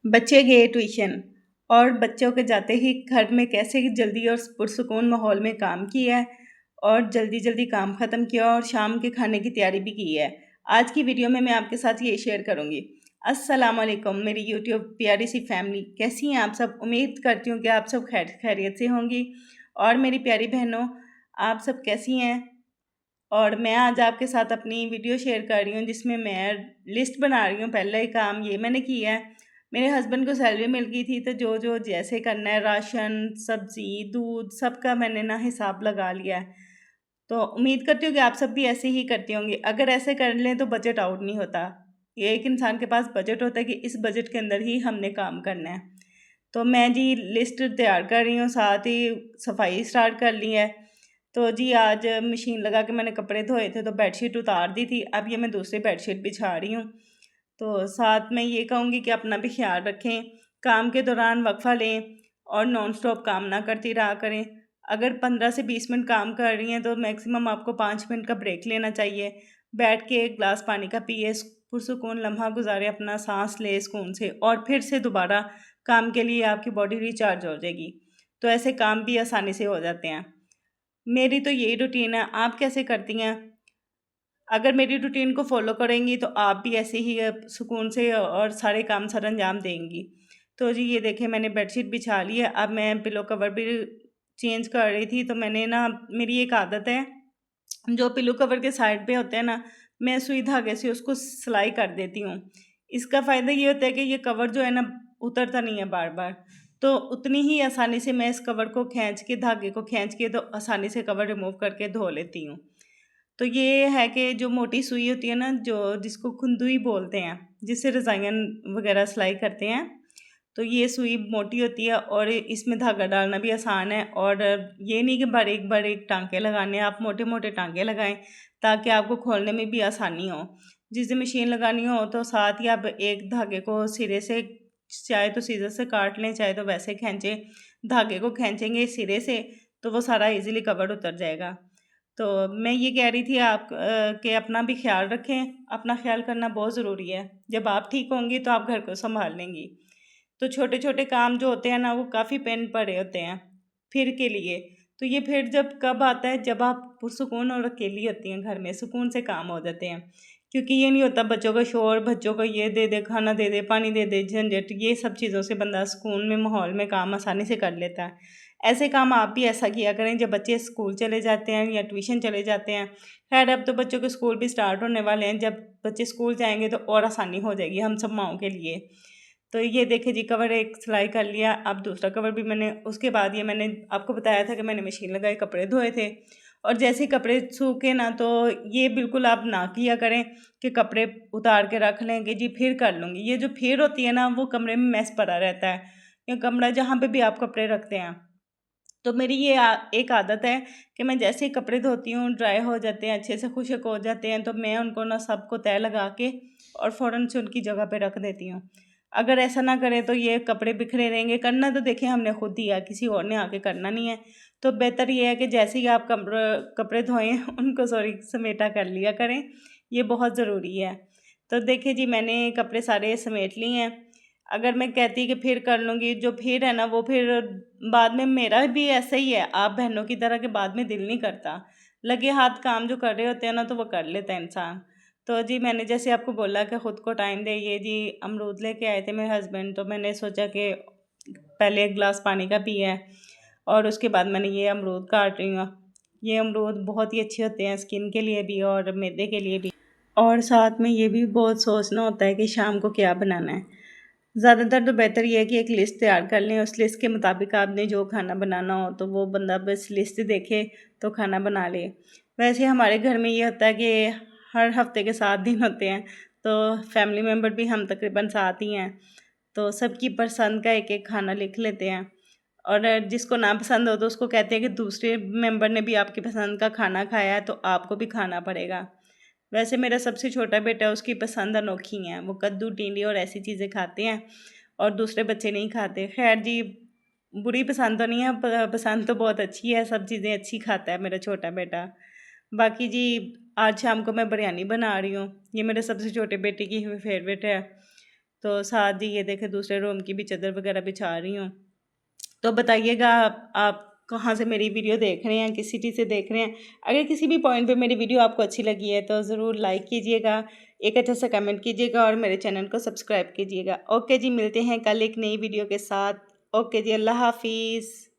बच्चे गए ट्यूशन और बच्चों के जाते ही घर में कैसे जल्दी और पुरसुकून माहौल में काम किया है और जल्दी जल्दी काम ख़त्म किया और शाम के खाने की तैयारी भी की है। आज की वीडियो में मैं आपके साथ ये शेयर करूँगी। अस्सलाम वालेकुम मेरी यूट्यूब प्यारी सी फैमिली, कैसी हैं आप सब? उम्मीद करती हूँ कि आप सब खैरियत से होंगी। और मेरी प्यारी बहनों, आप सब कैसी हैं? और मैं आज आपके साथ अपनी वीडियो शेयर कर रही हूँ जिसमें मैं लिस्ट बना रही हूँ। पहला ही काम ये मैंने किया है। मेरे हस्बैंड को सैलरी मिल गई थी तो जो जो जैसे करना है, राशन, सब्ज़ी, दूध, सबका मैंने ना हिसाब लगा लिया है। तो उम्मीद करती हूँ कि आप सब भी ऐसे ही करती होंगी। अगर ऐसे कर लें तो बजट आउट नहीं होता। ये एक इंसान के पास बजट होता है कि इस बजट के अंदर ही हमने काम करना है। तो मैं जी लिस्ट तैयार कर रही हूँ, साथ ही सफाई स्टार्ट कर ली है। तो जी आज मशीन लगा के मैंने कपड़े धोए थे तो बेडशीट उतार दी थी। अब ये मैं दूसरी बेडशीट बिछा रही हूँ। तो साथ में ये कहूँगी कि अपना भी ख्याल रखें, काम के दौरान वक्फ़ा लें और नॉन स्टॉप काम ना करती रहा करें। अगर 15 से 20 मिनट काम कर रही हैं तो मैक्सिमम आपको 5 मिनट का ब्रेक लेना चाहिए। बैठ के एक गिलास पानी का पिए, पुरसुकून लम्हा गुजारे, अपना सांस ले सुकून से और फिर से दोबारा काम के लिए आपकी बॉडी रिचार्ज हो जाएगी। तो ऐसे काम भी आसानी से हो जाते हैं। मेरी तो यही रूटीन है, आप कैसे करती हैं? अगर मेरी रूटीन को फॉलो करेंगी तो आप भी ऐसे ही सुकून से और सारे काम सरअंजाम देंगी। तो जी ये देखिए मैंने बेडशीट बिछा ली है। अब मैं पिलो कवर भी चेंज कर रही थी तो मैंने ना, मेरी एक आदत है, जो पिलो कवर के साइड पे होते हैं ना, मैं सुई धागे से उसको सिलाई कर देती हूँ। इसका फ़ायदा ये होता है कि ये कवर जो है ना, उतरता नहीं है बार बार। तो उतनी ही आसानी से मैं इस कवर को खींच के, धागे को खींच के, तो आसानी से कवर रिमूव करके धो लेती हूँ। तो ये है कि जो मोटी सुई होती है ना, जो जिसको खुंदुई बोलते हैं, जिससे रज़ाइयाँ वगैरह सिलाई करते हैं, तो ये सुई मोटी होती है और इसमें धागा डालना भी आसान है। और ये नहीं कि बारीक बारीक टांके लगाने हैं, आप मोटे मोटे टांके लगाएं ताकि आपको खोलने में भी आसानी हो। जिस दिन मशीन लगानी हो तो साथ ही आप एक धागे को सिरे से, चाहे तो सीजर से काट लें, चाहे तो वैसे खींचें। धागे को खींचेंगे सिरे से तो वो सारा इजीली कवर उतर जाएगा। तो मैं ये कह रही थी आप कि अपना भी ख्याल रखें। अपना ख्याल करना बहुत ज़रूरी है। जब आप ठीक होंगी तो आप घर को संभाल लेंगी। तो छोटे छोटे काम जो होते हैं ना, वो काफ़ी पेन पड़े होते हैं फिर के लिए। तो ये फिर जब कब आता है, जब आप पुरसुकून और अकेली होती हैं घर में, सुकून से काम हो जाते हैं। क्योंकि ये नहीं होता बच्चों का शोर, बच्चों को ये दे दे, खाना दे दे, पानी दे दे, झंझट, ये सब चीज़ों से बंदा सुकून में माहौल में काम आसानी से कर लेता है। ऐसे काम आप भी ऐसा किया करें जब बच्चे स्कूल चले जाते हैं या ट्यूशन चले जाते हैं। खैर अब तो बच्चों के स्कूल भी स्टार्ट होने वाले हैं, जब बच्चे स्कूल जाएंगे तो और आसानी हो जाएगी हम सब माओं के लिए। तो ये देखिए जी, कवर एक सिलाई कर लिया। अब दूसरा कवर भी मैंने, उसके बाद ये मैंने आपको बताया था कि मैंने मशीन लगाई, कपड़े धोए थे। और जैसे ही कपड़े सूखे ना, तो ये बिल्कुल आप ना किया करें कि कपड़े उतार के रख लें कि जी फिर कर लूँगी। ये जो फिर होती है ना, वो कमरे में मैस पड़ा रहता है, या कमरा जहाँ पे भी आप कपड़े रखते हैं। तो मेरी ये एक आदत है कि मैं जैसे ही कपड़े धोती हूँ, ड्राई हो जाते हैं, अच्छे से खुश्क हो जाते हैं, तो मैं उनको ना सबको तह लगा के और फ़ौरन से उनकी जगह पे रख देती हूँ। अगर ऐसा ना करें तो ये कपड़े बिखरे रहेंगे। करना तो देखिए हमने खुद ही है, किसी और ने आके करना नहीं है। तो बेहतर ये है कि जैसे ही आप कपड़े धोएं उनको समेटा कर लिया करें। ये बहुत ज़रूरी है। तो देखिए जी, मैंने कपड़े सारे समेट लिए हैं। अगर मैं कहती कि फिर कर लूँगी, जो फिर है ना, वो फिर बाद में मेरा भी ऐसा ही है, आप बहनों की तरह के बाद में दिल नहीं करता। लगे हाथ काम जो कर रहे होते हैं ना, तो वो कर लेता है इंसान। तो जी मैंने जैसे आपको बोला कि ख़ुद को टाइम दें, ये जी अमरूद लेके आए थे मेरे हस्बैंड, तो मैंने सोचा कि पहले एक गिलास पानी का पिया है और उसके बाद मैंने ये अमरूद काट रही हूँ। ये अमरूद बहुत ही अच्छे होते हैं स्किन के लिए भी और मैदे के लिए भी। और साथ में ये भी बहुत सोचना होता है कि शाम को क्या बनाना है। ज़्यादातर तो बेहतर ये है कि एक लिस्ट तैयार कर लें, उस लिस्ट के मुताबिक आपने जो खाना बनाना हो तो वो बंदा बस लिस्ट देखे तो खाना बना ले। वैसे हमारे घर में ये होता है कि हर हफ्ते के 7 दिन होते हैं, तो फैमिली मेम्बर भी हम तकरीबन 7 ही हैं। तो सबकी पसंद का एक-एक खाना लिख लेते हैं और जिसको ना पसंद हो तो उसको कहते हैं कि दूसरे मेंबर ने भी आपकी पसंद का खाना खाया है तो आपको भी खाना पड़ेगा। वैसे मेरा सबसे छोटा बेटा है, उसकी पसंद अनोखी हैं, वो कद्दू, टिंडे और ऐसी चीज़ें खाते हैं और दूसरे बच्चे नहीं खाते। खैर जी, बुरी पसंद तो नहीं है, पसंद तो बहुत अच्छी है, सब चीज़ें अच्छी खाता है मेरा छोटा बेटा। बाकी जी आज शाम को मैं बिरयानी बना रही हूँ, ये मेरे सबसे छोटे बेटे की फेवरेट है। तो साथ ही ये देखें दूसरे रूम की भी चादर वगैरह बिछा रही हूँ। तो बताइएगा आप कहाँ से मेरी वीडियो देख रहे हैं, किस सिटी से देख रहे हैं। अगर किसी भी पॉइंट पे मेरी वीडियो आपको अच्छी लगी है तो ज़रूर लाइक कीजिएगा, एक अच्छा सा कमेंट कीजिएगा और मेरे चैनल को सब्सक्राइब कीजिएगा। ओके जी, मिलते हैं कल एक नई वीडियो के साथ। ओके जी, अल्लाह हाफिज़।